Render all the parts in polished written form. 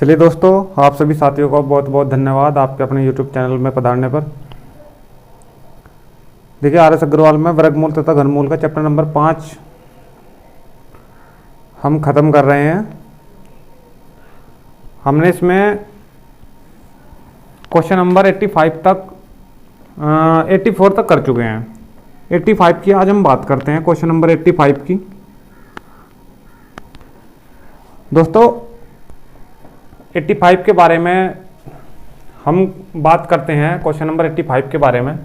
चलिए दोस्तों, आप सभी साथियों को बहुत बहुत धन्यवाद आपके अपने YouTube चैनल में पधारने पर। देखिए, RS अग्रवाल में वर्गमूल तथा घनमूल का चैप्टर नंबर 5 हम ख़त्म कर रहे हैं। हमने इसमें क्वेश्चन नंबर 84 तक कर चुके हैं। 85 की आज हम बात करते हैं, क्वेश्चन नंबर 85 की। दोस्तों 85 के बारे में हम बात करते हैं, क्वेश्चन नंबर 85 के बारे में।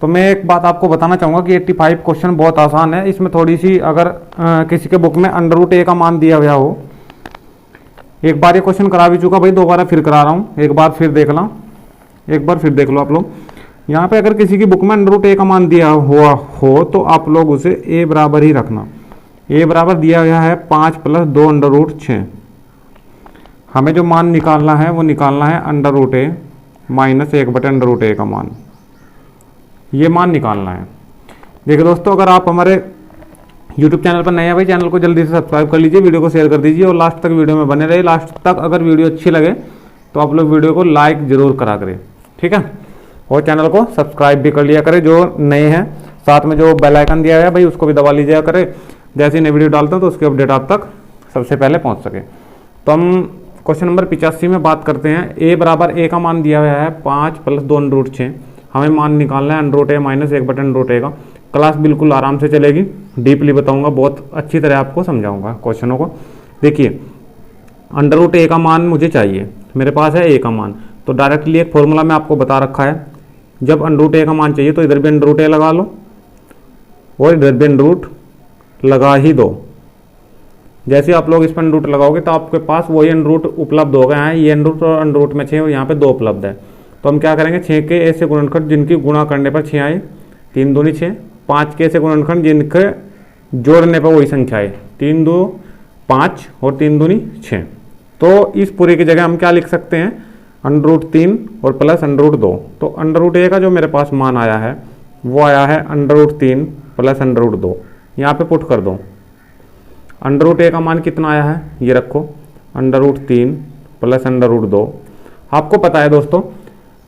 तो मैं एक बात आपको बताना चाहूँगा कि 85 क्वेश्चन बहुत आसान है। इसमें थोड़ी सी अगर किसी के बुक में √a का मान दिया गया हो, एक बार ये क्वेश्चन करा भी चुका भाई, दोबारा फिर करा रहा हूँ, एक बार फिर देख लो आप लोग। यहाँ पे अगर किसी की बुक में √a का मान दिया हुआ हो तो आप लोग उसे a बराबर ही रखना। a बराबर दिया गया है 5 + 2 √6। हमें जो मान निकालना है वो निकालना है √a - 1/√a का मान, ये मान निकालना है। देखिए दोस्तों, अगर आप हमारे YouTube चैनल पर नए हैं भाई, चैनल को जल्दी से सब्सक्राइब कर लीजिए, वीडियो को शेयर कर दीजिए और लास्ट तक वीडियो में बने रहिए। लास्ट तक अगर वीडियो अच्छी लगे तो आप लोग वीडियो को लाइक जरूर करा करें, ठीक है। और चैनल को सब्सक्राइब भी कर लिया करें जो नए हैं। साथ में जो बेल आइकन दिया है भाई उसको भी दबा लीजिए करें, जैसे नई वीडियो डालता हूँ तो उसकी अपडेट आप तक सबसे पहले पहुँच सके। तो हम क्वेश्चन नंबर 85 में बात करते हैं। a बराबर a का मान दिया हुआ है 5 + 2 √6। हमें मान निकालना है √a - 1/√a का। क्लास बिल्कुल आराम से चलेगी, डीपली बताऊंगा, बहुत अच्छी तरह आपको समझाऊंगा क्वेश्चनों को। देखिए, √a का मान मुझे चाहिए, मेरे पास है a का मान, तो डायरेक्टली एक फॉर्मूला में आपको बता रखा है। जब √a का मान चाहिए तो इधर भी √a लगा लो और इधर भी √ लगा ही दो। जैसे आप लोग इस पर √ लगाओगे तो आपके पास वही √ उपलब्ध हो गए हैं। ये √ और √ में 6 और यहाँ पे 2 उपलब्ध है। तो हम क्या करेंगे, 6 के ऐसे गुणनखंड जिनकी गुणा करने पर 6 आए, 3 दूनी 6। 5 के ऐसे गुणनखंड जिनके जोड़ने पर वही संख्या है, 3 2 5 और 3 दूनी 6। तो इस पूरे की जगह हम क्या लिख सकते हैं, √3 और प्लस √2। तो √a का जो मेरे पास मान आया है वो आया है √3 प्लस √2। यहाँ पे पुट कर दो। √a का मान कितना आया है, ये रखो, √3 प्लस √2। आपको पता है दोस्तों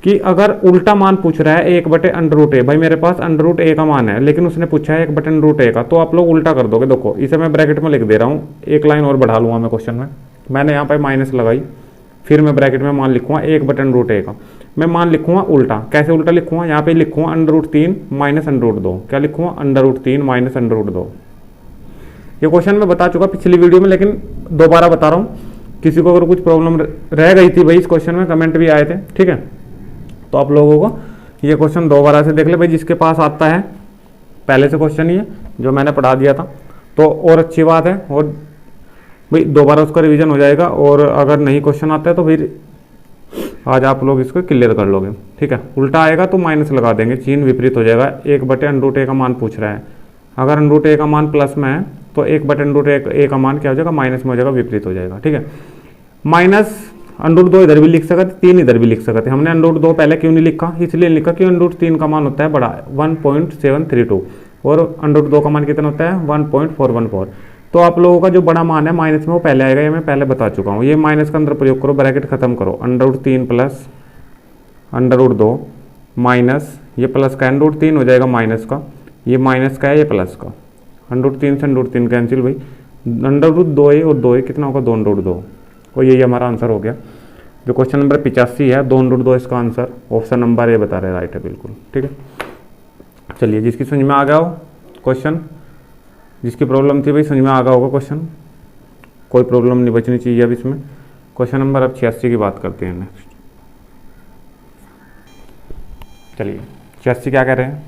कि अगर उल्टा मान पूछ रहा है 1/√a, भाई मेरे पास √a का मान है लेकिन उसने पूछा है 1/√a का, तो आप लोग उल्टा कर दोगे। देखो, इसे मैं ब्रैकेट में लिख दे रहा हूँ, एक लाइन और बढ़ा लूँगा मैं क्वेश्चन में। मैंने यहाँ पर माइनस लगाई, फिर मैं ब्रैकेट में मान लिखूँगा 1/√a का। मैं मान लिखूँगा उल्टा। कैसे उल्टा लिखूँगा, यहाँ पे लिखूँगा √3 - √2। क्या लिखूँगा, √3 - √2। ये क्वेश्चन मैं बता चुका पिछली वीडियो में, लेकिन दोबारा बता रहा हूँ। किसी को अगर कुछ प्रॉब्लम रह गई थी भाई इस क्वेश्चन में, कमेंट भी आए थे, ठीक है, तो आप लोगों को ये क्वेश्चन दोबारा से देख ले भाई। जिसके पास आता है पहले से क्वेश्चन ये जो मैंने पढ़ा दिया था तो और अच्छी बात है, और भाई दोबारा उसका रिवीजन हो जाएगा। और अगर नहीं क्वेश्चन आता है तो फिर आज आप लोग इसको क्लियर कर लोगे, ठीक है। उल्टा आएगा तो माइनस लगा देंगे, चिन्ह विपरीत हो जाएगा। 1/√a का मान पूछ रहा है, अगर √a का मान प्लस में है तो 1/√a का मान क्या हो जाएगा, माइनस में हो जाएगा, विपरीत हो जाएगा, ठीक है। माइनस √2 इधर भी लिख सकते, 3 इधर भी लिख सकते। हमने √2 पहले क्यों नहीं लिखा, इसलिए लिखा कि √3 का मान होता है बड़ा 1.732 और √2 का मान कितना होता है 1.414। तो आप लोगों का जो बड़ा मान है माइनस में वो पहले आएगा, ये मैं पहले बता चुका हूँ। ये माइनस का अंदर प्रयोग करो, ब्रैकेट खत्म करो, √3 प्लस √2 माइनस ये प्लस का √3 हो जाएगा माइनस का, ये माइनस का है, ये प्लस का। √3 से √3 कैंसिल भाई, √2a और 2a कितना होगा, 2 √2। और यही हमारा आंसर हो गया। जो क्वेश्चन नंबर 85 है 2 √2 इसका आंसर, ऑप्शन नंबर ए बता रहे, राइट है बिल्कुल, ठीक है। चलिए, जिसकी समझ में आ गया हो क्वेश्चन, जिसकी प्रॉब्लम थी भाई समझ में आ गया होगा क्वेश्चन, कोई प्रॉब्लम नहीं बचनी चाहिए अब इसमें। क्वेश्चन नंबर अब 86 की बात करते हैं नेक्स्ट। चलिए 86 क्या कह रहे हैं,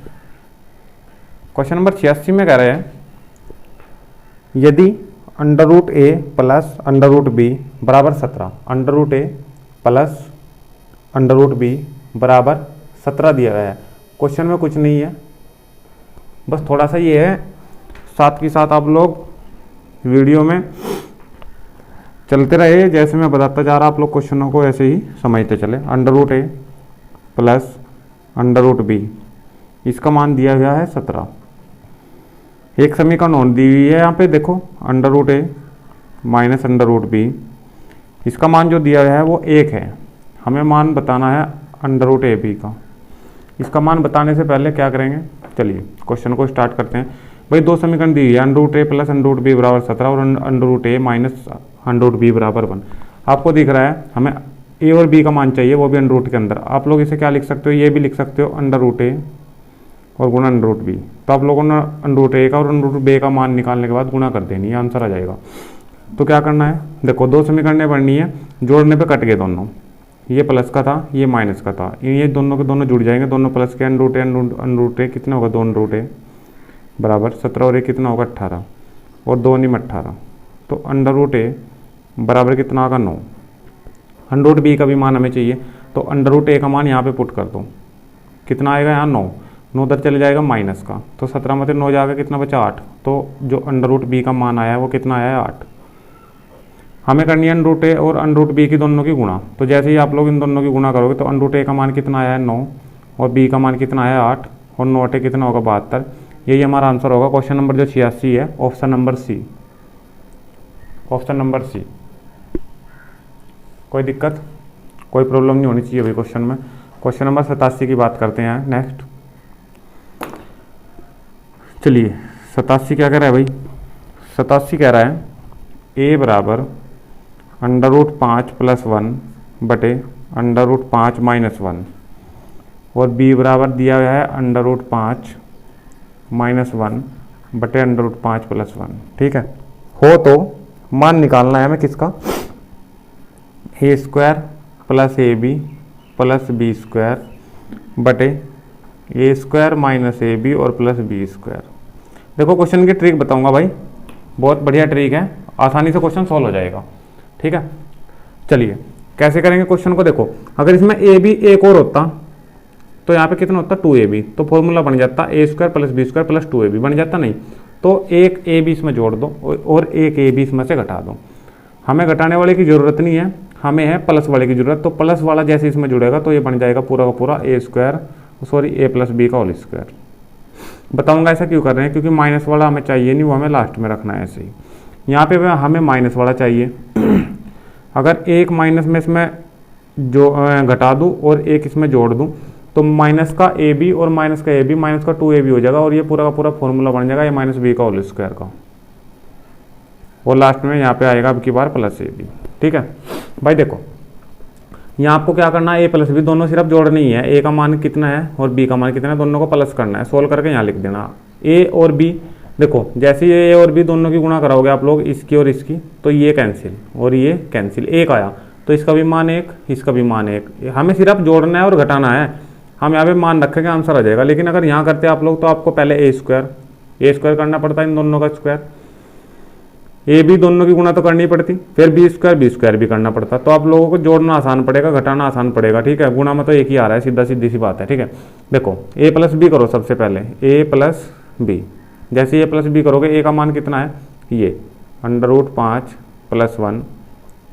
क्वेश्चन नंबर 86 में कह रहे हैं यदि √a प्लस √b बराबर 17, √a प्लस √b बराबर 17 दिया गया है। क्वेश्चन में कुछ नहीं है, बस थोड़ा सा ये है, साथ के साथ आप लोग वीडियो में चलते रहे, जैसे मैं बताता जा रहा आप लोग क्वेश्चनों को ऐसे ही समझते चले। √a प्लस √b, इसका मान दिया गया है 17। एक समीकरण और दी हुई है यहाँ पे, देखो √a - √b, इसका मान जो दिया है वो 1 है, हमें मान बताना है अंडर रूट ए बी का। इसका मान बताने से पहले क्या करेंगे, चलिए क्वेश्चन को स्टार्ट करते हैं। भाई दो समीकरण दी है, अंडर रूट ए प्लस अंडर रूट बी बराबर 17 और अंडर रूट ए माइनस अंडर रूट बी बराबर 1। आपको दिख रहा है हमें ए और बी का मान चाहिए, वो भी अंडर रूट के अंदर। आप लोग इसे क्या लिख सकते हो, ये भी लिख सकते हो अंडर रूट ए और गुणा अंडर रूट बी। तो आप लोगों ने अंडर रूट ए का और अंडर रूट बी का मान निकालने के बाद गुणा कर देनी है, आंसर आ जाएगा। तो क्या करना है, देखो दो समीकरणें बननी है, जोड़ने पे कट गए दोनों, ये प्लस का था ये माइनस का था, ये दोनों के दोनों जुड़ जाएंगे, दोनों प्लस के अंडर रूट ए कितना होगा 2 अंडर रूट ए बराबर 17 और ए कितना होगा 18 और 2 निम 18। तो अंडर रूट ए बराबर कितना होगा 9। अंडर रूट बी का भी मान हमें चाहिए, तो अंडर रूट ए का मान यहाँ पे पुट कर दो, कितना आएगा यहाँ 9, 9 उधर चले जाएगा माइनस का, तो 17 में से 9 जाएगा कितना बचा 8। तो जो अंडर रूट बी का मान आया है वो कितना आया है 8। हमें करनी है अंडर रूट ए और अंडर रूट बी की दोनों की गुणा। तो जैसे ही आप लोग इन दोनों की गुणा करोगे तो अंडर रूट ए का मान कितना आया है 9 और बी का मान कितना आया है 8 और 9 8 कितना होगा 72। यही हमारा आंसर होगा क्वेश्चन नंबर जो 86 है, option number C, option number C. कोई दिक्कत कोई प्रॉब्लम नहीं होनी चाहिए भाई क्वेश्चन में। क्वेश्चन नंबर 87 की बात करते हैं नेक्स्ट। चलिए 87 क्या कह रहा है भाई, 87 कह रहा है ए बराबर अंडर रूट 5 प्लस 1 बटे अंडर रूट 5 माइनस 1 और बी बराबर दिया गया है अंडर रूट 5 माइनस 1 बटे अंडर रूट 5 प्लस 1। ठीक है, हो तो मान निकालना है हमें किसका, A square plus A B plus B square बटे A square minus A B और प्लस बी स्क्वायर। देखो क्वेश्चन की ट्रिक बताऊंगा भाई, बहुत बढ़िया ट्रिक है, आसानी से क्वेश्चन सॉल्व हो जाएगा। ठीक है, चलिए कैसे करेंगे क्वेश्चन को। देखो अगर इसमें ए बी एक और होता तो यहाँ पे कितना होता 2ab, तो फॉर्मूला बन जाता A square plus B square plus 2ab बन जाता नहीं। तो एक ए बी इसमें जोड़ दो और एक ए बी इसमें से घटा दो। हमें घटाने वाले की ज़रूरत नहीं है, हमें है प्लस वाले की ज़रूरत। तो प्लस वाला जैसे इसमें जुड़ेगा तो ये बन जाएगा पूरा का पूरा ए स्क्वायर सॉरी ए प्लस बी का होल स्क्वायर। बताऊंगा ऐसा क्यों कर रहे हैं, क्योंकि माइनस वाला हमें चाहिए नहीं, वो हमें लास्ट में रखना है। ऐसे ही यहाँ पे हमें माइनस वाला चाहिए। अगर एक माइनस में इसमें जो घटा दूँ और एक इसमें जोड़ दूँ तो माइनस का ए बी और माइनस का ए बी माइनस का 2ab हो जाएगा और ये पूरा का पूरा फॉर्मूला बन जाएगा ए माइनस बी का होल स्क्वायर का, और लास्ट में यहाँ पे आएगा अब की बार प्लस ए बी। ठीक है भाई, देखो यहाँ आपको क्या करना है, ए प्लस बी दोनों सिर्फ जोड़नी ही है। ए का मान कितना है और बी का मान कितना है, दोनों को प्लस करना है। सोल्व करके यहाँ लिख देना ए और बी। देखो जैसे ये ए और बी दोनों की गुणा कराओगे आप लोग इसकी और इसकी, तो ये कैंसिल और ये कैंसिल, एक आया तो इसका भी मान एक, इसका भी मान एक। हमें सिर्फ जोड़ना है और घटाना है, हम यहाँ पे मान रखेंगे आंसर आ जाएगा। लेकिन अगर यहाँ करते आप लोग तो आपको पहले ए स्क्वायर करना पड़ता है, इन दोनों का स्क्वायर, ए बी दोनों की गुणा तो करनी पड़ती, फिर बी स्क्वायर भी करना पड़ता। तो आप लोगों को जोड़ना आसान पड़ेगा, घटाना आसान पड़ेगा। ठीक है, गुणा में तो एक ही आ रहा है, सीधी सी बात है। ठीक है, देखो ए प्लस बी करो सबसे पहले, ए प्लस बी। जैसे ए प्लस बी करोगे ए का मान कितना है, ये अंडर रूट 5 प्लस 1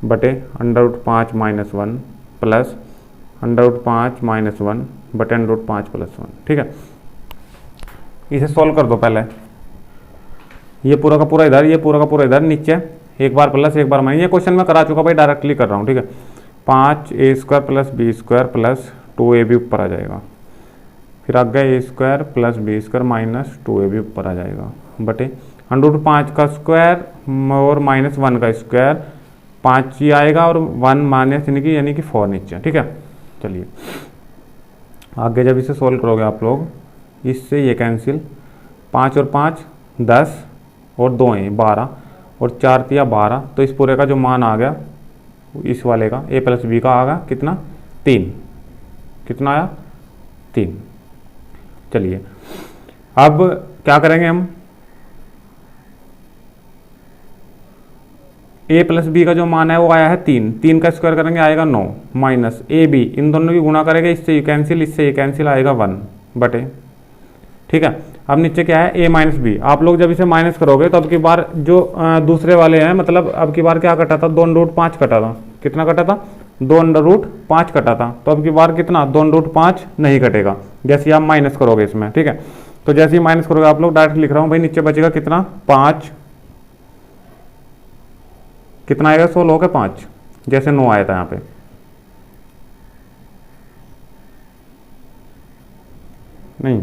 बटे under root 5 minus 1 plus under root 5 minus 1 बटे अंडर रूट 5 प्लस 1। ठीक है, इसे सोल्व कर दो पहले, ये पूरा का पूरा इधर, ये पूरा का पूरा इधर, नीचे एक बार प्लस एक बार माइनस। ये क्वेश्चन मैं करा चुका भाई, डायरेक्टली कर रहा हूँ। ठीक है, 5a square plus B square plus 2ab ऊपर आ जाएगा, फिर आगे A square plus B square minus 2ab ऊपर आ जाएगा बटे अंडर रूट 5 का स्क्वायर और माइनस 1 का स्क्वायर, 5 ही आएगा और 1 माइनस यानी कि 4 नीचे। ठीक है, चलिए आगे जब इसे सोल्व करोगे आप लोग, इससे ये कैंसिल, 5 और 5 10 और 2 हैं 12 और 4 तिया 12। तो इस पूरे का जो मान आ गया इस वाले का ए प्लस बी का आ गया कितना 3, कितना आया 3। चलिए अब क्या करेंगे हम, ए प्लस बी का जो मान है वो आया है 3 का स्क्वायर करेंगे आएगा 9 माइनस ए बी, इन दोनों की गुणा करेंगे, इससे ये कैंसिल इससे ये कैंसिल आएगा 1 बटे। ठीक है, अब नीचे क्या है ए माइनस बी। आप लोग जब इसे माइनस करोगे तो अब की बार जो दूसरे वाले हैं, मतलब अब की बार क्या कटा था 2 अंडर रूट 5 कटा था, कितना कटा था 2 अंडर रूट 5 कटा था। तो अब की बार कितना 2 अंडर रूट 5 नहीं कटेगा जैसे आप माइनस करोगे इसमें। ठीक है, तो जैसे ही माइनस करोगे आप लोग, डायरेक्ट लिख रहा हूँ भाई, नीचे बचेगा कितना 5, कितना आएगा 16 हो गया 5 जैसे 9 आया था यहाँ पे, नहीं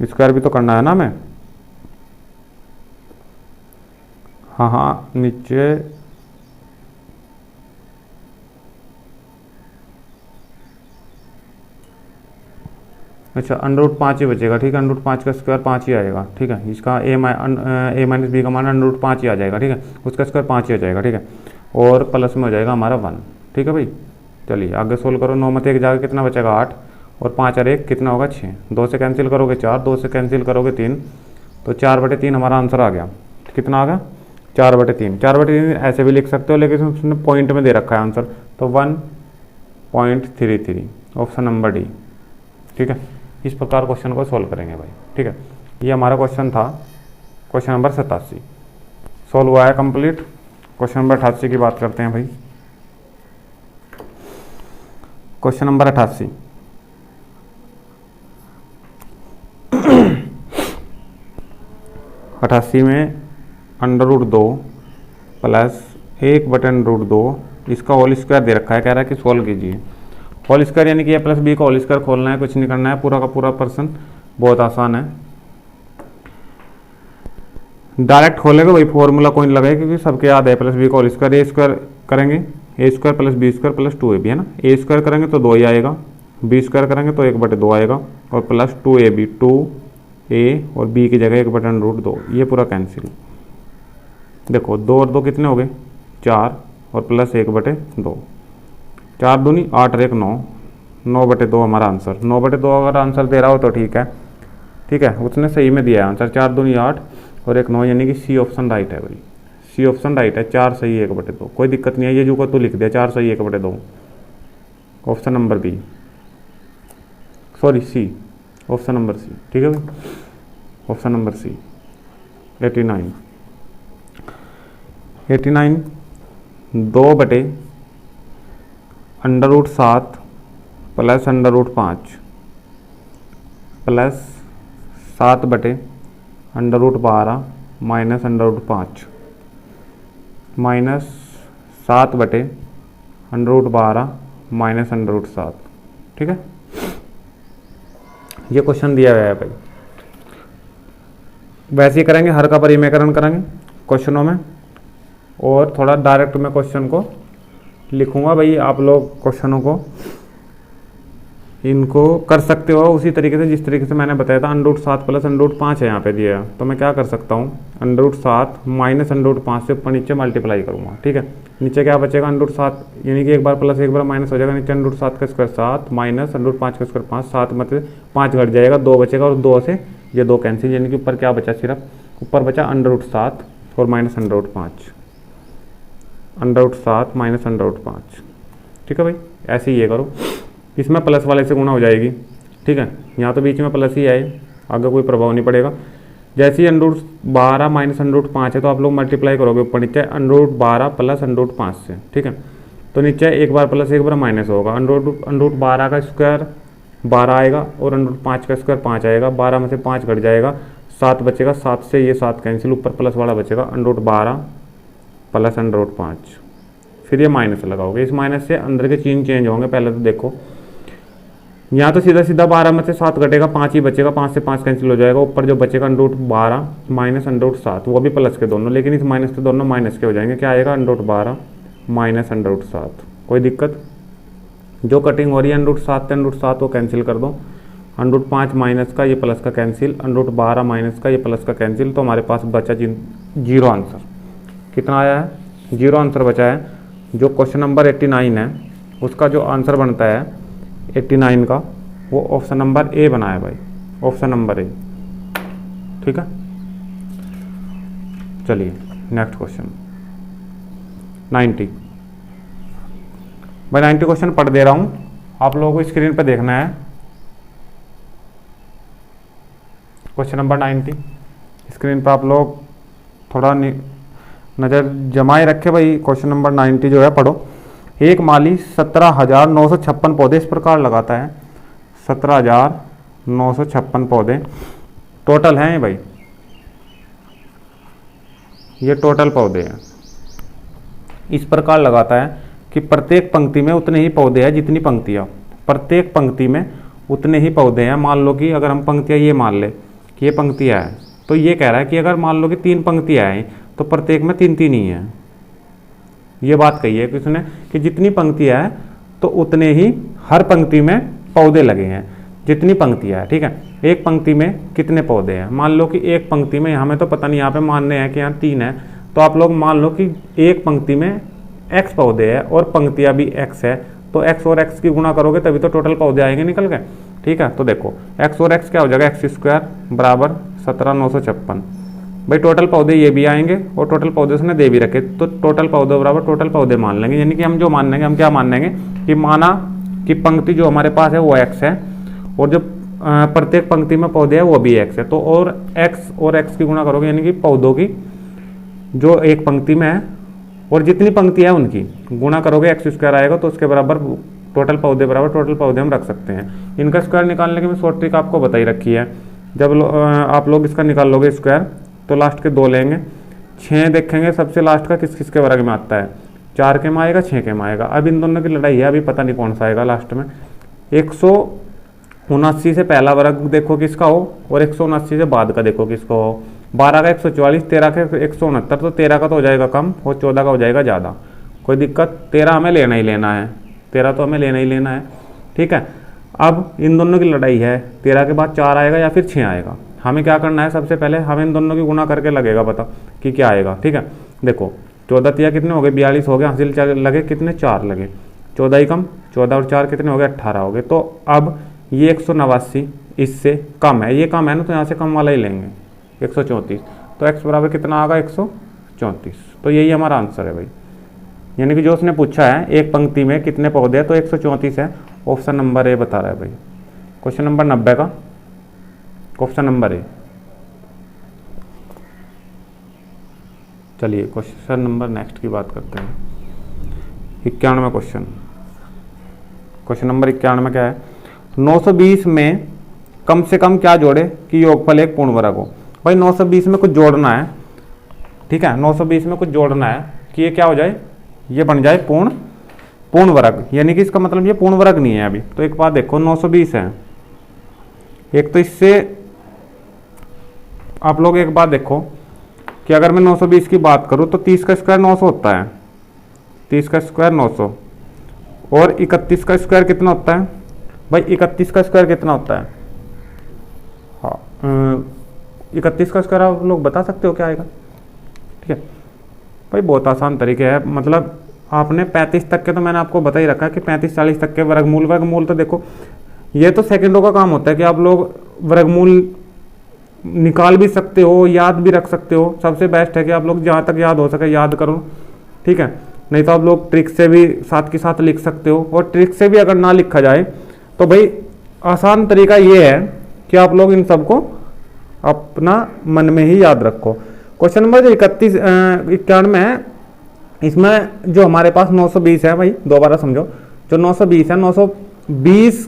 स्क्वायर भी तो करना है ना हमें। हाँ हाँ नीचे अच्छा अंडर रूट 5 ही बचेगा, ठीक है। अंडर रूट 5 का स्क्वायर 5 ही आएगा, ठीक है। इसका ए माइनस बी का मान अंडर रूट 5 ही आ जाएगा, ठीक है। उसका स्क्वायर 5 ही आ जाएगा, ठीक है। और प्लस में हो जाएगा हमारा 1, ठीक है भाई। चलिए आगे सोल्व करो। 9 में 1 जाकर कितना बचेगा 8, और 5 और 1 कितना होगा 6। 2 से कैंसिल करोगे 4, 2 से कैंसिल करोगे 3, तो 4/3 हमारा आंसर आ गया। कितना आ गया 4/3। 4/3 ऐसे भी लिख सकते हो, लेकिन उसने पॉइंट में दे रखा है आंसर, तो 1.33 ऑप्शन नंबर डी, ठीक है। इस प्रकार क्वेश्चन को सॉल्व करेंगे भाई, ठीक है। ये हमारा क्वेश्चन था, क्वेश्चन नंबर 87 सॉल्व हुआ है कंप्लीट। क्वेश्चन नंबर 88 की बात करते हैं भाई। क्वेश्चन नंबर 88 88 में अंडर रूट 2 प्लस 1/√2 इसका होल स्क्वायर दे रखा है, कह रहा है कि सॉल्व कीजिए। होल स्क्वायर यानी कि a प्लस बी का होल स्क्वायर खोलना है, कुछ नहीं करना है, पूरा का पूरा पर्सन, बहुत आसान है। डायरेक्ट खोलेगा वही फॉर्मूला कोई लगाए, क्योंकि सबके याद है प्लस बी का होल स्क्वायर। ए स्क्वायर करेंगे A square plus B square plus 2ab है ना। ए स्क्वायर करेंगे तो 2 ही आएगा, बी स्क्वायर करेंगे तो 1/2 आएगा, और प्लस 2ab 2a और b की जगह 1/√2, ये पूरा कैंसिल। देखो 2 और 2 कितने हो गए 4, और प्लस 1/2, 4 दूनी 8 और 1 9, 9/2 हमारा आंसर। 9/2 अगर आंसर दे रहा हो तो ठीक है, ठीक है। उसने सही में दिया है आंसर, 4 दूनी 8 और 1 9, यानी कि सी ऑप्शन राइट है भाई। सी ऑप्शन राइट है, 4 सही 1/2, कोई दिक्कत नहीं है। ये जो को तो लिख दिया 4 सही 1/2, option number B, sorry C, option number C, ठीक है भाई। Option number C 89 2/√7 plus √5 plus 7/√12 minus √5 minus 7/√12 minus √7, ठीक है। ये क्वेश्चन दिया गया है भाई। वैसे ही करेंगे, हर का परिमेयकरण करेंगे क्वेश्चनों में, और थोड़ा डायरेक्ट में क्वेश्चन को लिखूंगा भाई। आप लोग क्वेश्चनों को इनको कर सकते हो उसी तरीके से जिस तरीके से मैंने बताया था। √7 प्लस √5 है यहाँ पे दिया है, तो मैं क्या कर सकता हूँ, √7 माइनस √5 से ऊपर नीचे मल्टीप्लाई करूँगा, ठीक है। नीचे क्या बचेगा √7, यानी कि एक बार प्लस एक बार माइनस हो जाएगा। नीचे √7 का स्क्वायर 7 माइनस √5 का स्क्वायर 5, 7 मतलब 5 घट जाएगा, 2 बचेगा, और 2 से ये 2 कैंसिल, यानी कि ऊपर क्या बचा, सिर्फ ऊपर बचा √7 और माइनस √5, √7 माइनस √5, ठीक है भाई। ऐसे ही ये करो, इसमें प्लस वाले से गुणा हो जाएगी, ठीक है। यहाँ तो बीच में प्लस ही आए, आगे कोई प्रभाव नहीं पड़ेगा। जैसे ही √12 माइनस √5 है, तो आप लोग मल्टीप्लाई करोगे ऊपर नीचे √12 प्लस √5 से, ठीक है। तो नीचे एक बार प्लस एक बार माइनस होगा, √12 का स्क्वायर 12 आएगा, और √5 का स्क्वायर 5 आएगा। 12 में से 5 घट जाएगा, 7 बचेगा, 7 से ये 7 कैंसिल, ऊपर प्लस वाला बचेगा √12 प्लस √5, फिर ये माइनस लगाओगे। इस माइनस से अंदर के चिन्ह चेंज होंगे। पहले तो देखो यहाँ तो सीधा सीधा 12 में से 7 घटेगा, 5 ही बचेगा, 5 से 5 कैंसिल हो जाएगा। ऊपर जो बचेगा √12 माइनस √7, वो भी प्लस के दोनों, लेकिन इस माइनस से दोनों माइनस के हो जाएंगे। क्या आएगा √12 माइनस √7, कोई दिक्कत। जो कटिंग हो रही है √7 से √7 वो कैंसिल कर दो। √5 माइनस का ये प्लस का कैंसिल, √12 माइनस का ये प्लस का कैंसिल, तो हमारे पास बचा 0 आंसर। कितना आया है 0 आंसर बचा है। जो क्वेश्चन नंबर 89 है उसका जो आंसर बनता है 89 का, वो ऑप्शन नंबर ए बना है भाई, ऑप्शन नंबर ए, ठीक है। चलिए नेक्स्ट क्वेश्चन 90 भाई। 90 क्वेश्चन पढ़ दे रहा हूँ, आप लोगों को स्क्रीन पर देखना है। क्वेश्चन नंबर 90 स्क्रीन पर आप लोग थोड़ा नज़र जमाए रखे भाई। क्वेश्चन नंबर 90 जो है पढ़ो। एक माली 17,956 पौधे इस प्रकार लगाता है। 17,956 पौधे टोटल हैं भाई, ये टोटल पौधे हैं। इस प्रकार लगाता है कि प्रत्येक पंक्ति में उतने ही पौधे हैं जितनी पंक्तियाँ, प्रत्येक पंक्ति में उतने ही पौधे हैं। मान लो कि अगर हम पंक्तियाँ ये मान ले कि ये पंक्तियाँ हैं, तो ये कह रहा है कि अगर मान लो कि 3 पंक्तियाँ हैं तो प्रत्येक में 3-3 ही हैं। ये बात कही है किसने कि जितनी पंक्तियाँ हैं तो उतने ही हर पंक्ति में पौधे लगे हैं, जितनी पंक्तियाँ हैं। ठीक है, एक पंक्ति में कितने पौधे हैं, मान लो कि एक पंक्ति में, हमें तो पता नहीं, यहाँ पे मानने हैं कि यहाँ 3 है, तो आप लोग मान लो कि एक पंक्ति में x पौधे है और पंक्तियाँ भी x है, तो x और x की गुणा करोगे तभी तो टोटल पौधे आएंगे निकल के। ठीक है, तो देखो x और x क्या हो जाएगा, x² बराबर 17,956। भाई टोटल पौधे ये भी आएंगे और टोटल पौधे उसने दे भी रखे, तो टोटल पौधे बराबर टोटल पौधे मान लेंगे। यानी कि हम जो मान लेंगे, हम क्या मान लेंगे कि माना कि पंक्ति जो हमारे पास है वो x है और जो प्रत्येक पंक्ति में पौधे है वो भी x है, तो और x की गुणा करोगे यानी कि पौधों की जो एक पंक्ति में है और जितनी पंक्ति है उनकी गुणा करोगे, x² आएगा, तो उसके बराबर टोटल पौधे बराबर टोटल पौधे हम रख सकते हैं। इनका स्क्वायर निकालने की मैं शॉर्ट ट्रिक आपको बताई रखी है। जब आप लोग इसका निकाल लोगे स्क्वायर तो लास्ट के 2 लेंगे, 6 देखेंगे सबसे लास्ट का किस किस के वर्ग में आता है, 4 के में आएगा, 6 के में आएगा। अब इन दोनों की लड़ाई है, अभी पता नहीं कौन सा आएगा लास्ट में। 179 से पहला वर्ग देखो किसका हो और 179 से बाद का देखो किसका हो। 12 का 144, 13 का 169, तो 13 का तो हो जाएगा कम और 14 का हो जाएगा ज़्यादा। कोई दिक्कत, 13 हमें लेना ही लेना है, 13 तो हमें लेना ही लेना है। ठीक है, अब इन दोनों की लड़ाई है, 13 के बाद 4 आएगा या फिर 6 आएगा। हमें क्या करना है, सबसे पहले हमें इन दोनों की गुणा करके लगेगा पता कि क्या आएगा। ठीक है, देखो 14 तिया कितने हो गए, 42 हो गए, हासिल लगे कितने, 4 लगे, 14 ही कम, 14 और 4 कितने हो गए, 18 हो गए। तो अब ये 189 इससे कम है, ये कम है ना, तो यहाँ से कम वाला ही लेंगे, 134, तो x बराबर कितना आएगा, 134। तो यही हमारा आंसर है भाई। यानी कि जो उसने पूछा है एक पंक्ति में कितने पौधे हैं तो 134 है, ऑप्शन नंबर ए बता रहा है भाई। क्वेश्चन नंबर 90 का ऑप्शन नंबर ए। चलिए क्वेश्चन नंबर नेक्स्ट की बात करते हैं, 91वां क्वेश्चन। क्वेश्चन नंबर 91 क्या है, 920 में कम से कम क्या जोड़े कि योगफल एक पूर्ण वर्ग हो। भाई 920 में कुछ जोड़ना है। ठीक है, 920 में कुछ जोड़ना है कि ये क्या हो जाए, ये बन जाए पूर्ण वर्ग। यानी कि इसका मतलब ये पूर्ण वर्ग नहीं है अभी। तो एक बात देखो, 920 है, एक तो इससे आप लोग एक बात देखो कि अगर मैं 920 की बात करूं तो 30 का स्क्वायर 900 होता है, 30 का स्क्वायर 900 और 31 का स्क्वायर कितना होता है भाई, 31 का स्क्वायर कितना होता है, हाँ 31 का स्क्वायर आप लोग बता सकते हो क्या आएगा। ठीक है भाई, बहुत आसान तरीके है, मतलब आपने 35 तक के तो मैंने आपको बता ही रखा है कि 35-40 तक के वर्गमूल तो देखो ये तो सेकंडों का काम होता है कि आप लोग वर्गमूल निकाल भी सकते हो, याद भी रख सकते हो। सबसे बेस्ट है कि आप लोग जहाँ तक याद हो सके याद करो। ठीक है, नहीं तो आप लोग ट्रिक से भी साथ के साथ लिख सकते हो, और ट्रिक से भी अगर ना लिखा जाए तो भाई आसान तरीका ये है कि आप लोग इन सबको अपना मन में ही याद रखो। क्वेश्चन नंबर जो 91 है, इसमें जो हमारे पास 920 है भाई, दोबारा समझो, जो 920 है, 920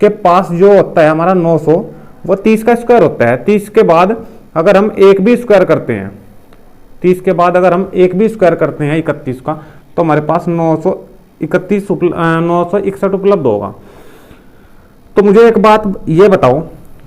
के पास जो होता है हमारा 900, वो 30 का स्क्वायर होता है। 30 के बाद अगर हम एक भी स्क्वायर करते हैं, 30 के बाद अगर हम एक भी स्क्वायर करते हैं 31 का, तो हमारे पास 961 उपलब्ध होगा। तो मुझे एक बात ये बताओ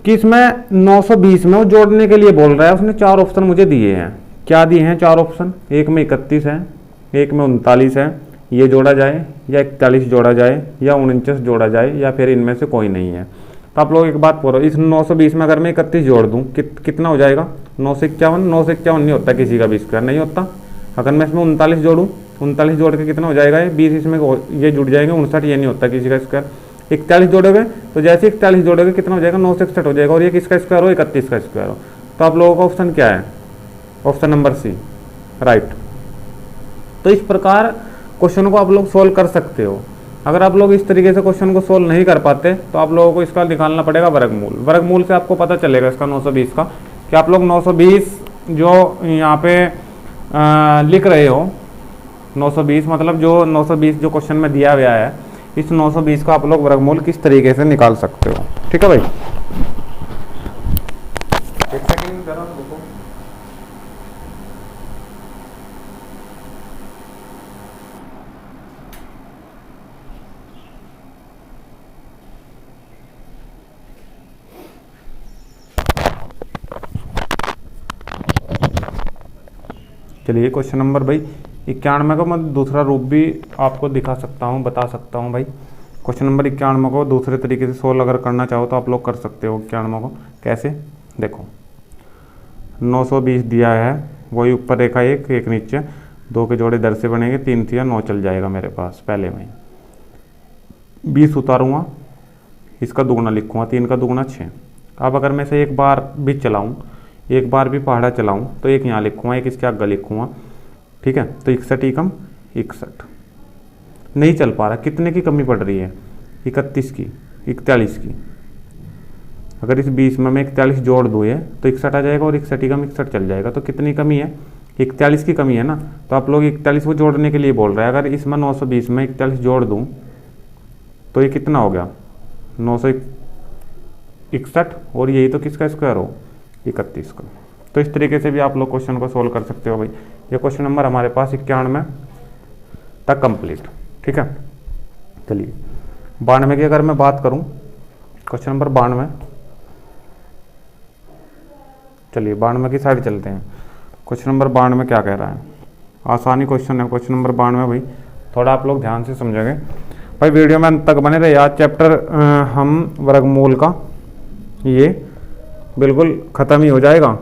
कि इसमें 920 में वो जोड़ने के लिए बोल रहा है, उसने 4 ऑप्शन मुझे दिए हैं। क्या दिए हैं 4 ऑप्शन, एक में 31 है, एक में 39 है, ये जोड़ा जाए या 41 जोड़ा जाए या 49 जोड़ा जाए या फिर इनमें से कोई नहीं है। तो आप लोग एक बात बोलो, इस 920 में अगर मैं 31 जोड़ दूं कितना हो जाएगा, 951 नहीं होता किसी का भी स्क्वायर नहीं होता। अगर मैं इसमें 39 जोड़ूँ, 39 जोड़ के कितना हो जाएगा, ये 20 इसमें ये जुड़ जाएंगे, 59 ये नहीं होता किसी का स्क्वायर। 41 जोड़ोगे तो जैसे 41 जोड़ोगे कितना हो जाएगा, 961 हो जाएगा, और ये किसका स्क्वायर हो, 31 का स्क्वायर हो। तो आप लोगों का ऑप्शन क्या है, ऑप्शन नंबर सी राइट। तो इस प्रकार क्वेश्चन को आप लोग सोल्व कर सकते हो। अगर आप लोग इस तरीके से क्वेश्चन को सोल्व नहीं कर पाते तो आप लोगों को इसका निकालना पड़ेगा वर्गमूल। वर्गमूल से आपको पता चलेगा इसका 920 का कि आप लोग 920 जो यहाँ पे लिख रहे हो, 920 मतलब जो 920 जो क्वेश्चन में दिया गया है, इस 920 का आप लोग वर्गमूल किस तरीके से निकाल सकते हो। ठीक है भाई, एक सेकंड जरा देखो। चलिए क्वेश्चन नंबर भाई 91 को मैं दूसरा रूप भी आपको दिखा सकता हूँ, बता सकता हूँ भाई। क्वेश्चन नंबर 91 को दूसरे तरीके से सोल्व अगर करना चाहो तो आप लोग कर सकते हो। 91 को कैसे, देखो 920 दिया है, वही ऊपर रेखा एक नीचे, 2 के जोड़े इधर से बनेंगे, 3 3 9 चल जाएगा मेरे पास पहले में। 20 उतारूँगा, इसका दुगुना लिखूँगा, 3 का दुगुना 6। अब अगर मैं से एक बार भी चलाऊँ, एक बार भी पहाड़ा चलाऊँ तो एक यहाँ लिखूँगा, एक इसके आगे लिखूँगा, ठीक है। तो 61 एकम 61 नहीं चल पा रहा। कितने की कमी पड़ रही है? 31 की, 41 की। अगर इस 20 में मैं 41 जोड़ दूँ है तो 61 आ जाएगा और 61 एकम 61 चल जाएगा। तो कितनी कमी है? 41 की कमी है ना। तो आप लोग 41 को जोड़ने के लिए बोल रहे हैं। अगर इसमें 920 में 41 जोड़ दूँ तो ये कितना हो गया? 961, और यही तो किसका स्क्वायर हो? 31 का। तो इस तरीके से भी आप लोग क्वेश्चन को सोल्व कर सकते हो भाई। ये क्वेश्चन नंबर हमारे पास 91 तक कंप्लीट, ठीक है। चलिए 92 की अगर मैं बात करूं, क्वेश्चन नंबर 92, चलिए 92 की साइड चलते हैं। क्वेश्चन नंबर 92 क्या कह रहा है? आसानी क्वेश्चन है क्वेश्चन नंबर 92 भाई, थोड़ा आप लोग ध्यान से समझोगे भाई। वीडियो में अंत तक बने रहे। आज चैप्टर हम वर्गमूल का ये बिल्कुल ख़त्म ही हो जाएगा,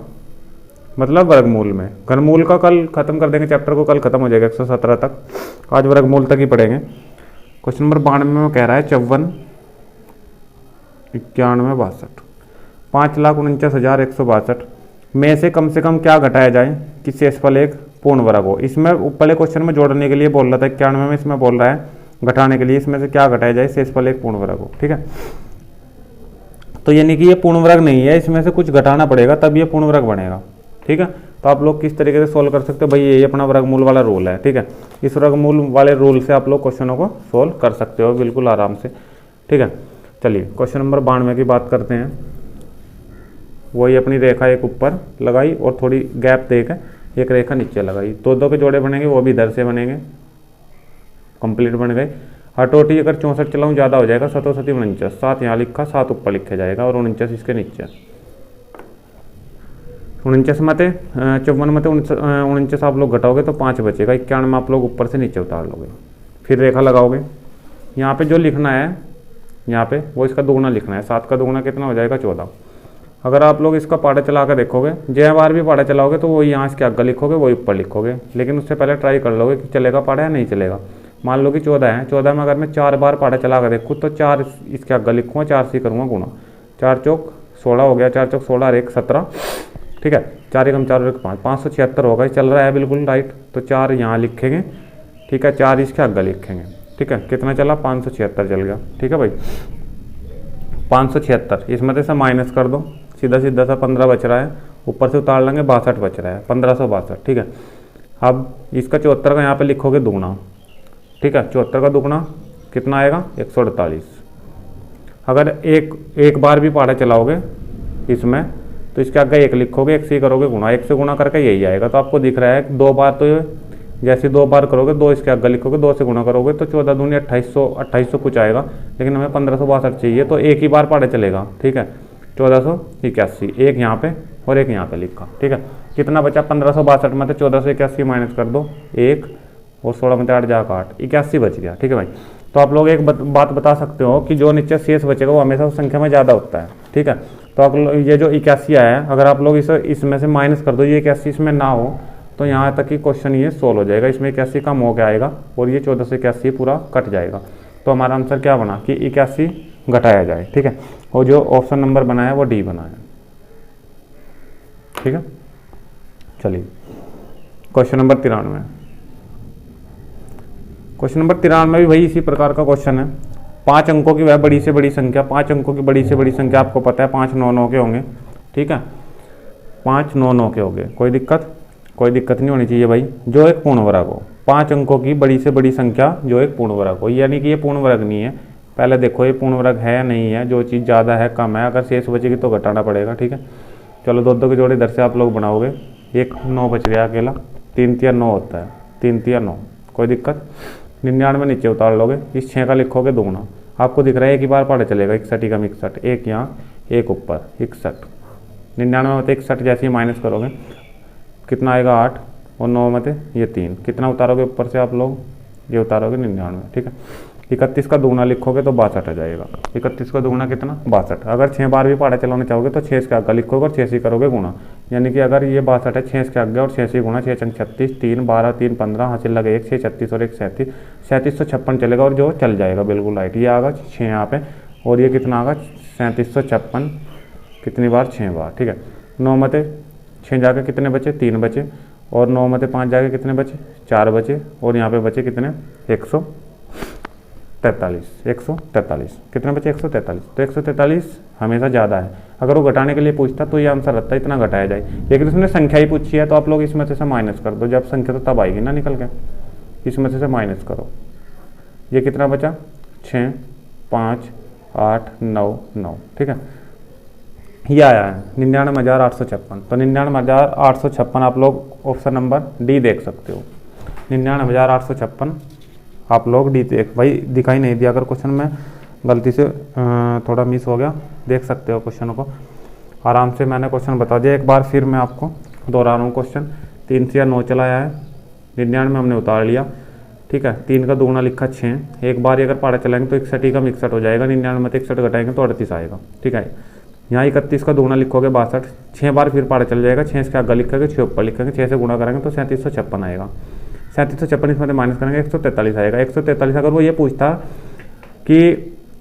मतलब वर्गमूल में। घनमूल का कल खत्म कर देंगे, चैप्टर को कल खत्म हो जाएगा 117 तक। आज वर्गमूल तक ही पढ़ेंगे। क्वेश्चन नंबर 92 में कह रहा है 54 91 62, 5,49,162 में से कम क्या घटाया जाए कि शेषफल एक पूर्ण वर्ग हो। इसमें पहले क्वेश्चन में जोड़ने के लिए बोल रहा था 91 में, इसमें बोल रहा है घटाने के लिए, इसमें से क्या घटाया जाए शेषफल एक पूर्ण वर्ग हो, ठीक है। तो यानी कि ये पूर्ण वर्ग नहीं है, इसमें से कुछ घटाना पड़ेगा तब ये पूर्ण वर्ग बनेगा, ठीक है। तो आप लोग किस तरीके से सोल्व कर सकते हो भाई, ये अपना वर्गमूल वाला रूल है, ठीक है। इस वर्गमूल वाले रूल से आप लोग क्वेश्चनों को सोल्व कर सकते हो बिल्कुल आराम से, ठीक है। चलिए क्वेश्चन नंबर 92 की बात करते हैं। वही अपनी रेखा एक ऊपर लगाई और थोड़ी गैप देकर एक रेखा नीचे लगाई, 2 के जोड़े बनेंगे, वो भी इधर से बनेंगे, कंप्लीट बन गए। हटोटी अगर 64 चलाऊँ ज़्यादा हो जाएगा, 7 7 49, 7 यहाँ लिखा, 7 ऊपर लिखा जाएगा और 49 इसके नीचे। 49 मते 54 मते 49 आप लोग घटाओगे तो 5 बचेगा। 91 में आप लोग ऊपर से नीचे उतार लोगे, फिर रेखा लगाओगे। यहाँ पे जो लिखना है यहाँ पे वो इसका दुगुना लिखना है। 7 का दुगुना कितना हो जाएगा? 14। अगर आप लोग इसका पाड़ा चला कर देखोगे, जय बार भी पाड़ा चलाओगे तो वो यहाँ इसके आगे लिखोगे, वही ऊपर लिखोगे, लेकिन उससे पहले ट्राई कर लोगे कि चलेगा पाड़ा या नहीं चलेगा। मान लो कि 14 है, 14 में अगर मैं 4 बार पाड़ा चला कर देखूँ तो 4 इसके आगे लिखूँगा, 4 से करूँगा गुणा, 4 चौक 16 हो गया, 4 चौक 16 और 1 17, ठीक है। 4 एकम 4 और 1 5, 576 होगा, चल रहा है बिल्कुल राइट। तो 4 यहाँ लिखेंगे, ठीक है, 4 इसके आगे लिखेंगे, ठीक है। कितना चला? 576 चल गया, ठीक है भाई। 576 इसमें से माइनस कर दो, सीधा सीधा सा 15 बच रहा है, ऊपर से उतार लेंगे 62 बच रहा है, 1562, ठीक है। अब इसका 74 का यहाँ पे लिखोगे दुगुना, ठीक है। 74 का दुगुना कितना आएगा? 148। अगर एक बार भी पाड़ा चलाओगे इसमें तो इसके आगे 1 लिखोगे, 1 से करोगे गुणा, 1 से गुणा करके यही आएगा। तो आपको दिख रहा है 2 बार, तो जैसे 2 बार करोगे 2 इसके आगे लिखोगे, 2 से गुणा करोगे तो 14 दूनी 2800 कुछ आएगा, लेकिन हमें 1562 चाहिए तो एक ही बार पाड़ा चलेगा, ठीक है। 1481, एक यहाँ पे और एक यहाँ पे लिखा, ठीक है। कितना बचा? 1562 में से 1481 माइनस कर दो, 1 और 16 में 8 जाकर 8, 81 बच गया, ठीक है भाई। तो आप लोग एक बात बता सकते हो कि जो नीचे शेष बचेगा वो हमेशा उस संख्या में ज़्यादा होता है, ठीक है। तो आप ये जो 81 आया है, अगर आप लोग इसमें से माइनस कर दो, ये 81 इसमें ना हो तो यहाँ तक कि क्वेश्चन ये सोल्व हो जाएगा। इसमें 81 कम हो के आएगा और ये 1481 पूरा कट जाएगा। तो हमारा आंसर क्या बना कि 81 घटाया जाए, ठीक है। और जो ऑप्शन नंबर बना है वो डी बना है, ठीक है। चलिए क्वेश्चन नंबर 93। क्वेश्चन नंबर 93 भी वही इसी प्रकार का क्वेश्चन है। 5 अंकों की वह बड़ी से बड़ी संख्या, 5 अंकों की बड़ी से बड़ी संख्या आपको पता है 5 9 9 के होंगे, ठीक है। 5 9 9 के होंगे, कोई दिक्कत नहीं होनी चाहिए भाई। जो एक पूर्ण वर्ग हो, 5 अंकों की बड़ी से बड़ी संख्या जो एक पूर्ण वर्ग हो, यानी कि ये पूर्ण वर्ग नहीं है। पहले देखो ये पूर्ण वर्ग है या नहीं है, जो चीज़ ज़्यादा है कम है, अगर शेष बचेगी तो घटाना पड़ेगा, ठीक है। चलो 2 के जोड़े इधर से आप लोग बनाओगे, 1 9 बच गया अकेला, 3 3 9 होता है, 3 3 9, कोई दिक्कत। 99 नीचे उतार लोगे, इस 6 का लिखोगे दुगुना, आपको दिख रहा है एक ही बार पढ़ा चलेगा, 61 एकम 61, एक यहाँ एक ऊपर 61, 99 में 61 जैसे ही माइनस करोगे कितना आएगा 8 और 9 में थे ये 3, कितना उतारोगे ऊपर से आप लोग, ये उतारोगे 99, ठीक है। 31 का दुगना लिखोगे तो 62 आ जाएगा। 31 का दुगना कितना, 62। अगर 6 बार भी पहाड़ा चलाना चाहोगे तो 6 के आगे लिखोगे और 6 से करोगे गुणा, यानी कि अगर ये 62 है 6 के आगे और 6 से गुणा, 6 चंग 36, 3 12 3 15, हासिल लगे 1 6 36 और 1 37, 3756 चलेगा और जो चल जाएगा बिल्कुल राइट। ये आगा 6 यहाँ पे और ये कितना आगा 3756, कितनी बार 6 बार, ठीक है। 9 में 6 जाके कितने बचे, 3 बचे, और 9 में 5 जाके कितने बचे, 4 बचे, और यहाँ पे बचे कितने 143 कितने बचे 143। तो 143 हमेशा ज़्यादा है। अगर वो घटाने के लिए पूछता तो ये आंसर रहता है इतना घटाया जाए, लेकिन उसने संख्या ही पूछी है तो आप लोग इसमें से माइनस कर दो, जब संख्या तो तब आएगी ना निकल के, इसमें से माइनस करो। ये कितना बचा 6 5 8 9 9, ठीक है। ये आया है 99,856। तो 99,856 आप लोग ऑप्शन नंबर डी देख सकते हो। 99,856 आप लोग डी देख, भाई दिखाई नहीं दिया अगर क्वेश्चन में गलती से थोड़ा मिस हो गया, देख सकते हो क्वेश्चन को आराम से। मैंने क्वेश्चन बता दिया, एक बार फिर मैं आपको दोहरा रहा हूँ। क्वेश्चन 3 से 9 चलाया है, 99 हमने उतार लिया, ठीक है। 3 का दुगना लिखा 6, एक बार अगर पहाड़ा चलाएंगे तो 61 का 61 हो जाएगा, 99 में 61 घटाएंगे तो 38 आएगा, ठीक है। यहाँ 31 का दुगना लिखोगे 62, 6 बार फिर पहाड़ा चल जाएगा, 6 इसके आगे लिखेंगे, 6 ऊपर लिखेंगे, 6 से गुणा करेंगे तो 3756 आएगा। 3756 इसमें माइनस करेंगे 143 आएगा। 143 अगर वो ये पूछता कि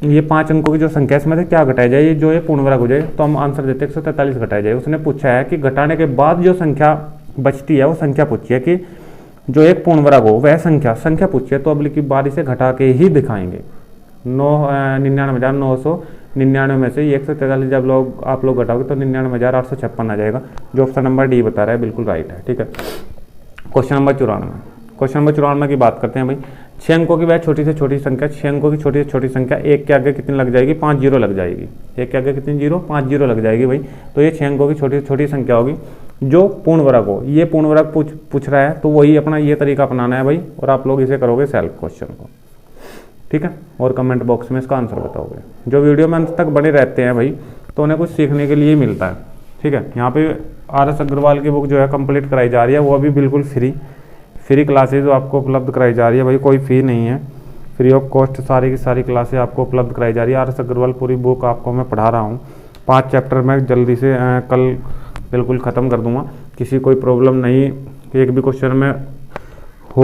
ये 5 अंकों की जो संख्या इसमें से क्या घटाया जाए, जो ये पूर्ण वर्ग हो जाए, तो हम आंसर देते 143 घटाया जाए। उसने पूछा है कि घटाने के बाद जो संख्या बचती है वो संख्या पूछी है कि जो एक पूर्ण वर्ग हो वह संख्या पूछी है, तो अब की बारी से घटा के ही दिखाएंगे। 99,999 में से 143 जब आप लोग घटाओगे तो 99,856 आ जाएगा, जो ऑप्शन नंबर डी बता रहा है बिल्कुल राइट है, ठीक है। क्वेश्चन नंबर 94 की बात करते हैं भाई। 6 अंकों की वह छोटी से छोटी संख्या, 6 अंकों की छोटी से छोटी संख्या, एक के आगे कितनी लग जाएगी, 5 जीरो लग जाएगी। एक के आगे कितनी जीरो, 5 जीरो लग जाएगी भाई। तो ये 6 अंकों की छोटी से छोटी संख्या होगी जो पूर्ण वर्ग हो। ये पूर्ण वर्ग पूछ रहा है तो वही अपना ये तरीका अपनाना है भाई, और आप लोग इसे करोगे सेल्फ क्वेश्चन को, ठीक है। और कमेंट बॉक्स में इसका आंसर बताओगे। जो वीडियो में अंत तक बने रहते हैं भाई तो उन्हें कुछ सीखने के लिए मिलता है, ठीक है। यहाँ पे RS अग्रवाल की बुक जो है कंप्लीट कराई जा रही है, वो अभी बिल्कुल फ्री क्लासेज आपको उपलब्ध कराई जा रही है भाई, कोई फ़ी नहीं है, फ्री ऑफ कॉस्ट सारी की सारी क्लासेज आपको उपलब्ध कराई जा रही है। RS अग्रवाल पूरी बुक आपको मैं पढ़ा रहा हूँ, 5 चैप्टर में जल्दी से कल बिल्कुल ख़त्म कर दूंगा। किसी कोई प्रॉब्लम नहीं, एक भी क्वेश्चन में हो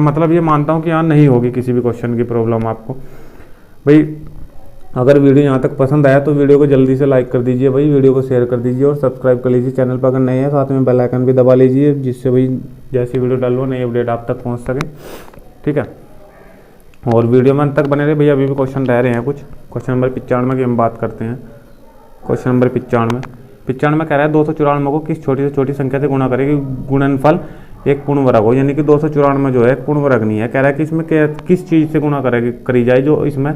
मतलब ये मानता हूँ कि यहाँ नहीं होगी किसी भी क्वेश्चन की प्रॉब्लम आपको भाई। अगर वीडियो यहाँ तक पसंद आया तो वीडियो को जल्दी से लाइक कर दीजिए भाई, वीडियो को शेयर कर दीजिए और सब्सक्राइब कर लीजिए चैनल पर अगर नए हैं, साथ में बेल आइकन भी दबा लीजिए, जिससे भाई जैसी वीडियो डालो नई अपडेट आप तक पहुँच सके, ठीक है। और वीडियो में अंत तक बने रहे भैया, अभी भी क्वेश्चन रह रहे हैं कुछ। क्वेश्चन नंबर 95 की हम बात करते हैं। क्वेश्चन नंबर 95 कह रहा है 294 को किस छोटी से छोटी संख्या से गुणा करेगी, गुणनफल एक पूर्ण वर्ग हो, यानी कि 294 जो है पूर्ण वर्ग नहीं है। कह रहा है कि इसमें किस चीज़ से गुणा करी जाए, जो इसमें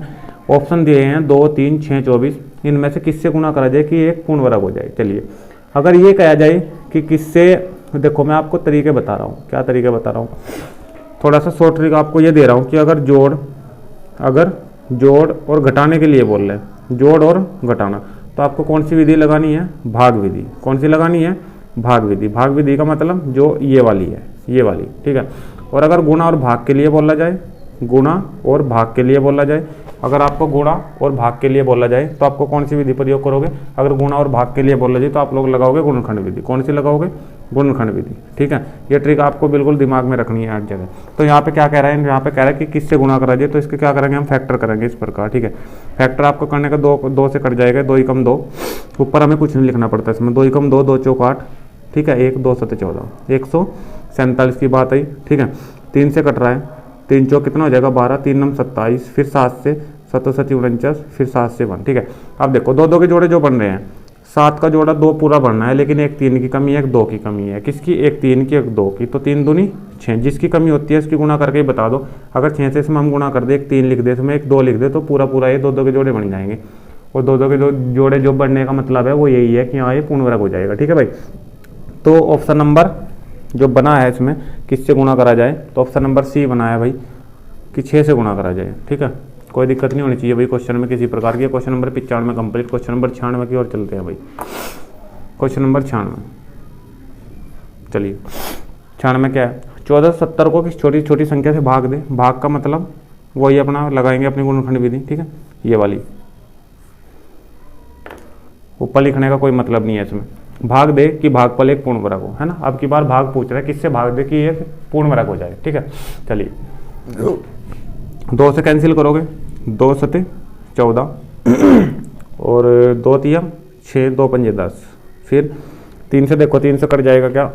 ऑप्शन दिए हैं 2 3 6 24, इनमें से किससे गुणा करा जाए कि एक पूर्ण वर्ग हो जाए। चलिए अगर ये कहा जाए कि किससे, देखो मैं आपको तरीके बता रहा हूँ, क्या तरीके बता रहा हूँ, थोड़ा सा शॉर्ट ट्रिक आपको ये दे रहा हूँ कि अगर जोड़ और घटाने के लिए बोल रहे हैं, जोड़ और घटाना, तो आपको कौन सी विधि लगानी है, भाग विधि। कौन सी लगानी है, भाग विधि। भाग विधि का मतलब जो ये वाली है, ये वाली, ठीक है। और अगर गुणा और भाग के लिए बोला जाए, गुणा और भाग के लिए बोला जाए, अगर आपको गुणा और भाग के लिए बोला जाए तो आपको कौन सी विधि प्रयोग करोगे, अगर गुणा और भाग के लिए बोला जाए तो आप लोग लगाओगे गुणनखंड विधि। कौन सी लगाओगे, गुणनखंड विधि, ठीक है। ये ट्रिक आपको बिल्कुल दिमाग में रखनी है हर जगह। तो यहाँ पे क्या कह रहा है, यहाँ पे कह रहा है कि किससे गुणा करा जाए, तो इसके क्या करेंगे हम, फैक्टर करेंगे इस प्रकार, ठीक है। फैक्टर आपको करने का 2 से कट जाएगा, 2 एकम 2, ऊपर हमें कुछ नहीं लिखना पड़ता इसमें, 2 एकम 2, 2 चौक 8, ठीक है, 1 2 7 14, 147 की बात आई, ठीक है। 3 से कट रहा है, 3 चौक कितना हो जाएगा 12, 3 9 27, फिर 7 से 7 7 49, फिर 7 से 1, ठीक है। अब देखो 2 2 के जोड़े जो बन रहे हैं, 7 का जोड़ा 2 पूरा बनना है, लेकिन एक 3 की कमी है, एक 2 की कमी है। किसकी, एक 3 की, एक 2 की, तो 3 दूनी 6, जिसकी कमी होती है इसकी गुणा करके ही बता दो। अगर 6 से इसमें हम गुणा कर दे, एक 3 लिख दे, इसमें एक 2 लिख दे, तो पूरा ये 2 2 के जोड़े बन जाएंगे। और 2 2 के जोड़े जो बनने का मतलब है वो यही है कि हाँ ये पूर्ण वर्ग हो जाएगा, ठीक है भाई। तो ऑप्शन नंबर जो बना है इसमें किससे गुणा करा जाए, तो ऑप्शन नंबर सी बना है भाई कि 6 से गुणा करा जाए, ठीक है। कोई दिक्कत नहीं होनी चाहिए भाई क्वेश्चन में किसी प्रकार की। Question number 95 complete. Question number 96 की ओर चलते हैं भाई। क्वेश्चन नंबर 96, चलिए 96 क्या है, 1470 को किस छोटी छोटी संख्या से भाग दे। भाग का मतलब वही अपना लगाएंगे अपनी गुणनखंड विधि, ठीक है, ये वाली, ऊपर लिखने का कोई मतलब नहीं है इसमें। भाग दे कि भागफल एक पूर्ण वर्ग हो, है ना। अब की बार भाग पूछ रहा है, किससे भाग दे कि ये पूर्ण वर्ग हो जाए, ठीक है। चलिए 2 से कैंसिल करोगे, 2 सते 14 और 2 तिया 6, 2 पंजे 10, फिर 3 से देखो, 3 से कट जाएगा क्या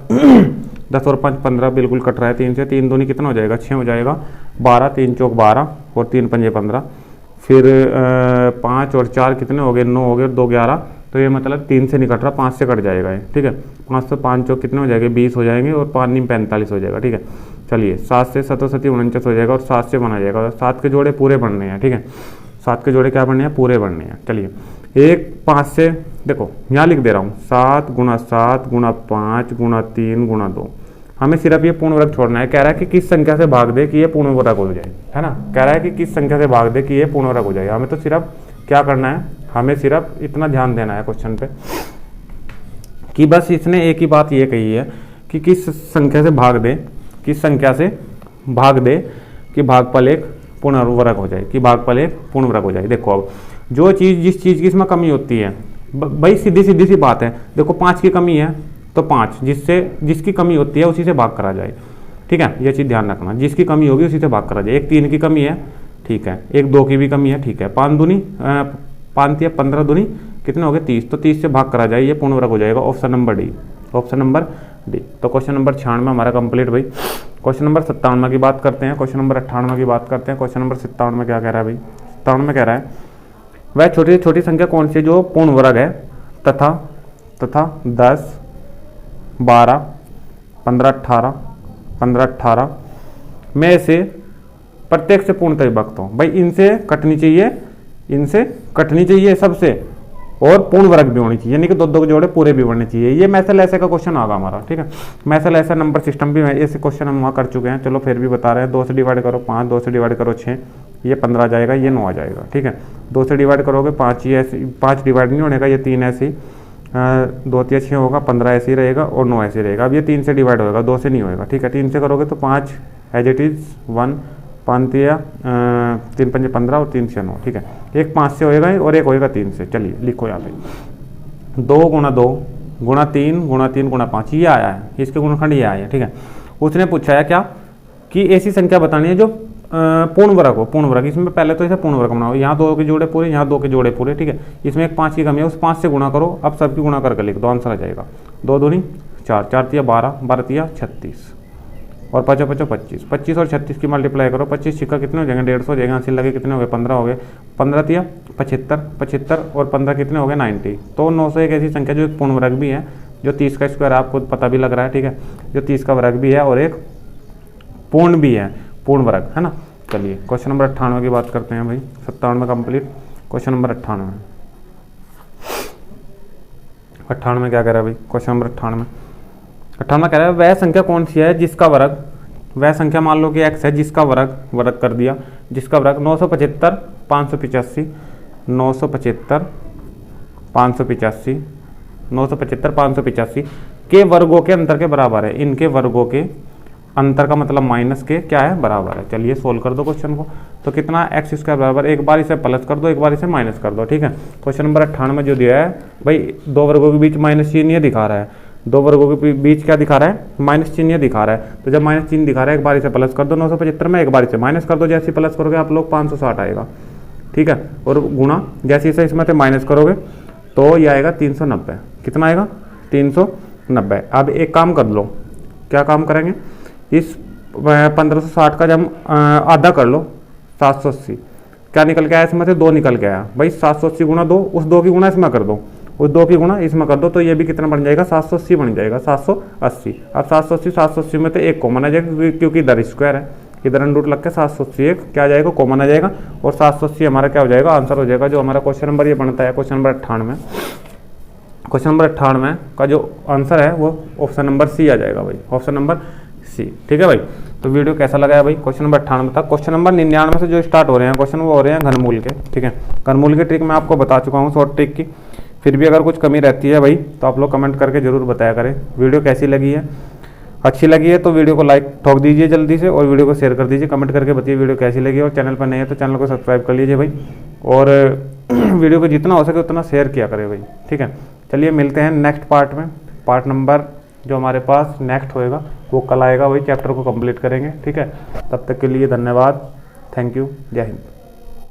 10 और 5 15, बिल्कुल कट रहा है 3 से। 3 दूनी कितना हो जाएगा 6 हो जाएगा, 12, 3 चौक 12 और 3 पंजे 15, फिर 5 और 4 कितने हो गए 9 हो गए, 2 11, तो ये मतलब 3 से नहीं कट रहा, 5 से कट जाएगा ये, ठीक है। 5 से 5 चौक कितने हो जाएंगे 20 हो जाएंगे और 5 नीम 45 हो जाएगा, ठीक है। चलिए 7 से 77 49 हो जाएगा और 7 से बना जाएगा, 7 के जोड़े पूरे बनने हैं, ठीक है। 7 के जोड़े क्या बनने हैं, पूरे बनने हैं। चलिए एक 5 से देखो यहाँ लिख दे रहा हूँ, 7 गुणा 7 गुणा 5 गुणा 3 गुणा 2। हमें सिर्फ ये पूर्ण वर्ग छोड़ना है। कह रहा है कि किस संख्या से भाग दे कि ये पूर्ण वर्ग हो जाए, है ना। कह रहा है कि किस संख्या से भाग दे कि ये पूर्ण वर्ग हो जाए। हमें तो सिर्फ क्या करना है, हमें सिर्फ इतना ध्यान देना है क्वेश्चन पे कि बस इसने एक ही बात ये कही है कि किस संख्या से भाग दे, किस संख्या से भाग दे कि भागफल एक पूर्ण वर्ग हो जाए, कि भागफल एक पूर्ण वर्ग हो जाए। देखो अब जो चीज़ जिस चीज़ की इसमें कमी होती है, भाई सीधी सीधी सी बात है। देखो 5 की कमी है तो 5 जिसकी कमी होती है उसी से भाग करा जाए, ठीक है। ये चीज़ ध्यान रखना, जिसकी कमी होगी उसी से भाग करा जाए। एक 3 की कमी है, ठीक है, एक 2 की भी कमी है, ठीक है। 5 दूनी 5 या 15 दूनी कितने हो गए 30, तो 30 से भाग करा जाए, ये पूर्ण वर्ग हो जाएगा। Option number D, option number D. तो क्वेश्चन नंबर 96 हमारा कंप्लीट भाई। क्वेश्चन नंबर 57 की बात करते हैं, क्वेश्चन नंबर 98 की बात करते हैं। क्वेश्चन नंबर 57 में क्या कह रहा है भाई, 57 में कह रहा है वह छोटी छोटी संख्या कौन सी जो पूर्ण वर्ग है तथा 10 12 15 18 में से प्रत्येक से पूर्णतः विभक्त हो। भाई इनसे कटनी चाहिए सबसे, और पूर्ण वर्ग भी होनी चाहिए, यानी कि 2 जोड़े पूरे भी बनने चाहिए। ये मैथल ऐसे का क्वेश्चन आगा हमारा, ठीक है। मैथल ऐसा नंबर सिस्टम भी ऐसे क्वेश्चन हम वहाँ कर चुके हैं, चलो फिर भी बता रहे हैं। 2 से डिवाइड करो 5, 2 से डिवाइड करो 6, ये 15 आ जाएगा, ये 9 आ जाएगा, ठीक है। 2 से डिवाइड करोगे 5 ही ऐसे, 5 डिवाइड नहीं होने का, ये 3 ऐसे ही 2 या 6 होगा, 15 ऐसे ही रहेगा और 9 ऐसे ही रहेगा। अब ये 3 से डिवाइड होगा, 2 से नहीं होगा, ठीक है। 3 से करोगे तो 5 एज इट इज 1, 5 या 3 पंजे 15 और 3 से 9, ठीक है। एक 5 से होएगा और एक होएगा 3 से। चलिए लिखो यहाँ पे 2 गुणा 2 गुणा 3 गुणा 3 गुणा 5, ये आया है, इसके गुणनखंड ये आया है, ठीक है। उसने पूछा है क्या कि ऐसी संख्या बतानी है जो पूर्ण वर्ग हो, पूर्ण वर्ग। इसमें पहले तो इसे पूर्ण वर्ग बनाओ, यहाँ 2 के जोड़े पूरे, यहाँ 2 के जोड़े पूरे, ठीक है। इसमें एक 5 की कमी है, उस 5 से गुणा करो। अब सबकी गुणा करके लिख दो, आंसर आ जाएगा। 2 दूनी 4, 4 तिया 12, 12 तिया 36 और 5 5 25, 25 और 36 की मल्टीप्लाई करो। 25 छिक्का कितने हो जाएंगे 150 हो जाएगा, अस्सी लगे कितने हो गए 15 हो गए, 15 तिया 75, 75 और 15 कितने हो गए 90। तो 900 एक ऐसी संख्या जो एक पूर्ण वर्ग भी है, जो 30 का स्क्वायर आपको पता भी लग रहा है, ठीक है, जो 30 का वर्ग भी है और एक पूर्ण भी है, पूर्ण वर्ग, है ना। चलिए क्वेश्चन नंबर 98 की बात करते हैं भाई। 57 कंप्लीट। क्वेश्चन नंबर 98 में क्या कह रहा है भाई, क्वेश्चन नंबर 98 कह रहा है वह संख्या कौन सी है जिसका वर्ग, वह संख्या मान लो कि x है जिसका वर्ग कर दिया, जिसका वर्ग 975 585 975 585 975 585 के वर्गों के अंतर के बराबर है। इनके वर्गों के अंतर का मतलब माइनस के क्या है बराबर है। चलिए सोल्व कर दो क्वेश्चन को। तो कितना एक्स स्क्वायर बराबर, एक बार इसे प्लस कर दो, एक बार इसे माइनस कर दो, ठीक है। क्वेश्चन नंबर 98 में जो दिया है भाई, 2 वर्गों के बीच माइनस चिन्ह ये दिखा रहा है, 2 वर्गों के बीच क्या दिखा रहा है माइनस चिन्ह ये दिखा रहा है। तो जब माइनस चिन्ह दिखा रहा है एक बार इसे प्लस कर दो 975 में, एक बार इसे माइनस कर दो, जैसे प्लस करोगे आप लोग 560 आएगा, ठीक है। और गुणा जैसे इसे इसमें से माइनस करोगे तो ये आएगा 390। कितना आएगा 390। अब एक काम कर लो, क्या काम करेंगे, इस 1560 का जब आधा कर लो 780, क्या निकल के आया इसमें से 2 निकल के आया भाई। 780 गुणा 2, उस 2 की गुणा इसमें कर दो, उस 2 की गुणा इसमें कर दो, तो ये भी कितना बन जाएगा 780 बन जाएगा, 780। अब 780 में तो एक कॉमन आ जाएगा क्योंकि इधर स्क्वायर है, इधर अंडर रूट लग के 780 एक क्या आ जाएगा कॉमन आ जाएगा, और 780 हमारा क्या हो जाएगा आंसर हो जाएगा। जो हमारा क्वेश्चन नंबर ये बनता है क्वेश्चन नंबर 98, क्वेश्चन नंबर 98 का जो आंसर है वो ऑप्शन नंबर सी आ जाएगा भाई, ऑप्शन नंबर सी, ठीक है भाई। तो वीडियो कैसा लगा है भाई, क्वेश्चन नंबर 98 तक। क्वेश्चन नंबर 99 से जो स्टार्ट हो रहे हैं क्वेश्चन वो हो रहे हैं घनमूल के, ठीक है। घनमूल की ट्रिक मैं आपको बता चुका हूँ, शॉर्ट ट्रिक की। फिर भी अगर कुछ कमी रहती है भाई तो आप लोग कमेंट करके जरूर बताया करें। वीडियो कैसी लगी है अच्छी लगी है तो वीडियो को लाइक ठोक दीजिए जल्दी से, और वीडियो को शेयर कर दीजिए, कमेंट करके बताइए वीडियो कैसी लगी, और चैनल पर नहीं है तो चैनल को सब्सक्राइब कर लीजिए भाई, और वीडियो को जितना हो सके उतना शेयर किया करें भाई, ठीक है। चलिए मिलते हैं नेक्स्ट पार्ट में, पार्ट नंबर जो हमारे पास नेक्स्ट होएगा वो कल आएगा, वही चैप्टर को कंप्लीट करेंगे, ठीक है। तब तक के लिए धन्यवाद, थैंक यू, जय हिंद।